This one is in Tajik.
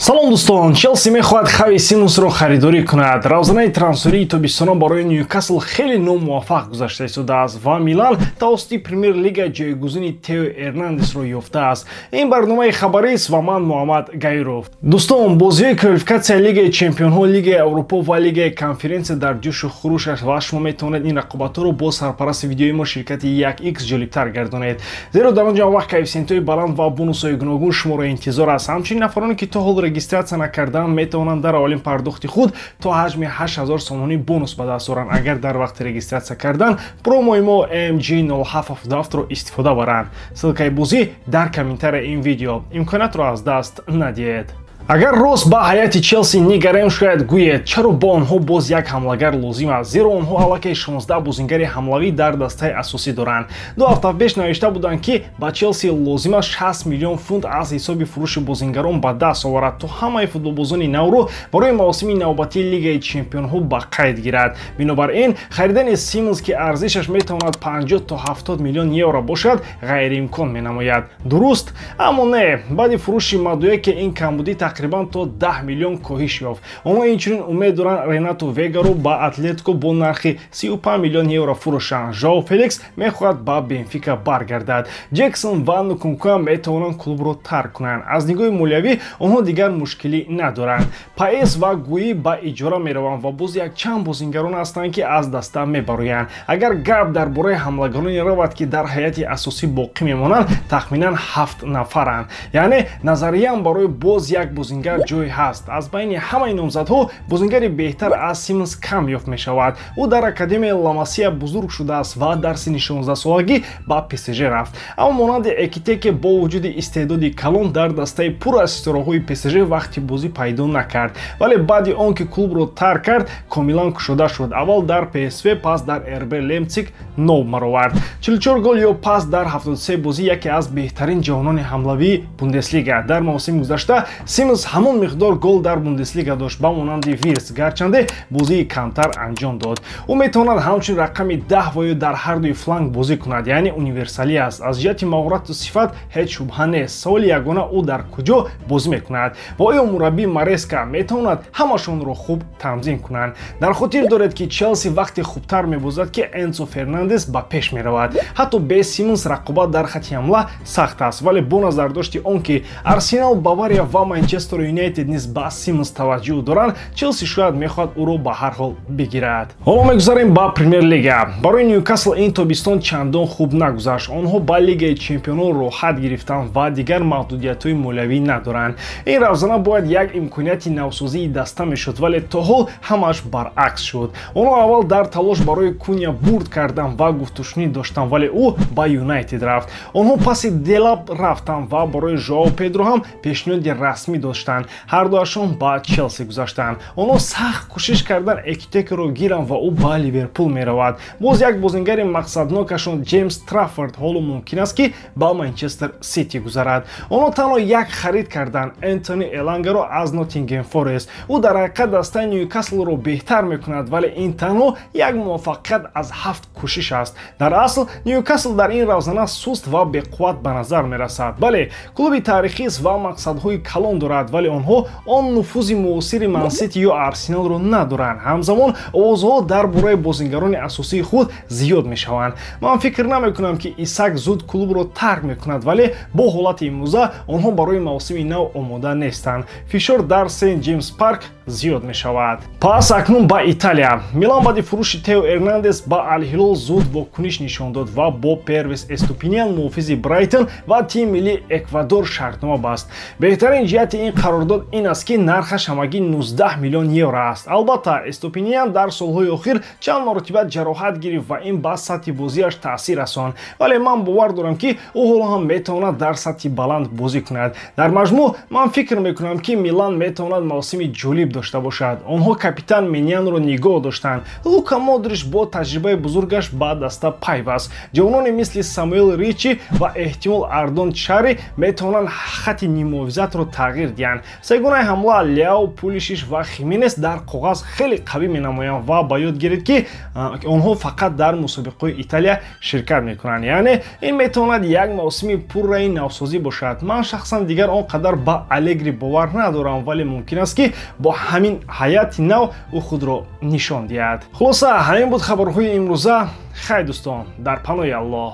салом дӯстон, Челси мехоҳад Хави Симонсро харидорӣ кунад. Равзанаи трансферии тобистонон барои Нюкасл хеле номуваффақ гузашта истодааст ва Милан тавассути Премьер Лига ҷойгузини Тео Эрнандесро ёфтааст. Ин барномаи хабарист ва ман Муҳаммад Гайров. Дӯстон, бозиҳои квалификатсияи Лигаи Чемпионҳо, Лигаи Аврупо ва Лигаи Конференсия дар ҷӯшу хуруш аст ва шумо метавонед ин рақобатҳоро бо сарпарасти видеои мо ширкати 1x ҷолибтар гардонед. Зеро дар он ҷо вақт коэффициентҳои баланд ва бонусҳои гуногун шуморо интизор аст. Ҳамчунин нафароне ки то ҳол регистрация накардан метавонанд дар аввалин пардохти худ то ҳаҷми 8000 сомонӣ бонус ба даст оранд агар дар вақти регистрация кардан промои мо AMG0777-ро истифода баранд. Ссилкаи бозӣ дар комментарияи ин видео. имкониятро аз даст надиҳед. Агар рост ба ҳайати Челси нигарем, шояд гӯед чаро ба онҳо боз як ҳамлагар лозим аст, зеро онҳо аллакай 16 бозингари ҳамлавӣ дар дастаи асосӣ доранд. 2 ҳафта пеш навишта буданд ки ба Челси лозим аст 60 миллион фунт аз ҳисоби фурӯши бозингарон ба даст оварад то ҳамаи футболбозони навро барои мавсими навбатии Лигаи Чемпионҳо ба қайд гирад. Бинобар ин харидани Симонс ки арзишаш метавонад 50 то 70 миллион евро бошад ғайриимкон менамояд. Дуруст? Аммо не, баъди фурӯши Мадуэке ин камбудӣ тақрибан то 10 миллион коҳиш ёфт. Онҳо инчунин умед доранд Ренато Вегаро ба Атлетико бо нархи 35 миллион евро фурӯшанд. Жоао Феликс мехоҳад ба Бенфика баргардад. Джексон ва Нкунку метавонанд клубро тарк кунанд. Аз нигоҳи молиявӣ онҳо дигар мушкилӣ надоранд. Паэс ва Гуи ба иҷора мераванд ва боз якчанд бозингарон ҳастанд ки аз даста мебароянд. Агар гап дар бораи ҳамлагароне равад ки дар ҳайати асосӣ боқӣ мемонанд, тахминан 7 нафаранд. Яъне назариям барои боз як бозингар ҷой ҳаст. Аз байни ҳамаи номзадҳо бозингари беҳтар аз Симонс кам ёфт мешавад. Ӯ дар академияи Ламасия бузург шудааст ва дар синни 16 солагӣ ба ПСЖ рафт. Аммо монанди Экитеке бо вуҷуди истеъдоди калон дар дастаи пур аз ситораҳои ПСЖ вақти бозӣ пайдо накард. Вале баъди он ки клубро тарк кард, комилан кушода шуд. Аввал дар ПСВ, пас дар РБ Лейпциг номер овард. 44 гол ё пас дар 73 бозӣ, яке аз беҳтарин ҷавонони ҳамлавии Бундеслига. Дар мавсими гузашта Симонс ҳамон миқдор гол дар Бундеслига дошт ба монанди Вирс, гарчанде бозии камтар анҷом дод. Ӯ метавонад ҳамчун рақами 10 ва ё дар ҳардуи фланг бозӣ кунад, яъне универсалӣ аст. Аз ҷиҳати маҳорату сифат ҳеҷ шубҳа нест. Саволи ягона ӯ дар куҷо бозӣ мекунад ва оё мураббӣ Мареска метавонад ҳамашонро хуб танзим кунанд. Дар хотир доред ки Челси вақте хубтар мебозад ки Энцо Фернандес ба пеш меравад. ҳатто бе Симонс рақобат дар хати ҳамла сахт аст, вале бо назардошти он ки Арсенал, Бавария ва Манчестер Юнайтед низ ба Симонс таваҷҷӯҳ доранд, Челси шояд мехоҳад ӯро ба ҳар ҳол бигирад. Ҳоло мегузарем ба Премьер Лига. Барои Нюкасл ин тобистон чандон хуб нагузашт. Онҳо ба Лигаи Чемпионҳо роҳат гирифтанд ва дигар маҳдудиятҳои молиявӣ надоранд. Ин равзана бояд як имконияти навсозии даста мешуд, вале то ҳол ҳамаш баръакс шуд. Онҳо аввал дар талош барои Куня бурд карданд ва гуфтушунӣ доштанд, вале ӯ ба Юнайтед рафт. Онҳо паси Делап рафтанд ва барои Жоао Педро ҳам пешниҳоди расмӣ доштанд. ҳар дуашон ба Челси гузаштанд. Онҳо сахт кӯшиш кардан Экитекеро гиранд ва ӯ ба Ливерпул меравад. боз як бозингари мақсаднокашон Ҷеймс Траффорд ҳоло мумкин аст ки ба Манчестер Сити гузарад. онҳо танҳо як харид карданд, Энтони Элангаро аз Ноттингем Форест. ӯ дар ҳақиқат дастаи Ньюкаслро беҳтар мекунад, вале ин танҳо як муваффақият аз 7 кӯшиш аст. дар асл Ньюкасл дар ин равзана суст ва беқувват ба назар мерасад. бале клуби таърихист ва мақсадҳои калон дорад, вале онҳо он нуфузи муосири Мансити ё Арсеналро надоранд. ҳамзамон овозҳо дар бораи бозингарони асосии худ зиёд мешаванд. ман фикр намекунам ки Исак зуд клубро тарк мекунад, вале бо ҳолати имрӯза онҳо барои мавсими нав омода нестанд. фишор дар Сент Ҷеймс парк зиёд мешавад. пас акнун ба Италия. Милан баъди фурӯши Тео Эрнандес ба Алҳилол зуд вокуниш нишон дод ва бо Первес Эступинян муҳофизи Брайтон ва тими миллии Эквадор шартнома баст. беҳтарин ҷиҳати ин қарордод ин аст ки нархаш ҳамагӣ 19 миллион евро аст. албатта Эступинян дар солҳои охир чанд маротиба ҷароҳат гирифт ва ин ба сатҳи бозиаш таъсир расонд, вале ман бовар дорам ки ӯ ҳоло ҳам метавонад дар сатҳи баланд бозӣ кунад. дар маҷмӯъ ман фикр мекунам ки Милан метавонад мавсими ҷолиб дошта бошад. Онҳо капитан Менянро нигоҳ доштанд. Лука Модрич бо таҷрибаи бузургаш ба даста пайваст. ҷавононе мисли Самуэл Ричи ва эҳтимол Ардон Чари метавонанд хатти нимувизатро тағйир диҳанд. Сегонаи ҳамла Леао, Пулишиш ва Хименес дар коғаз хеле қавӣ менамоянд ва ба ёд гиред ки онҳо фақат дар мусобиқаҳои Италия ширкат мекунанд. Яъне ин метавонад як мавсими пурраи навсозӣ бошад. Ман шахсан дигар он қадар ба Алегри бовар надорам, вале мумкин аст ки бо ҳамин ҳайати нав ӯ худро нишон диҳад. Хулоса ҳамин буд хабарҳои имрӯза. Хай дӯстон, дар паноҳи Аллоҳ.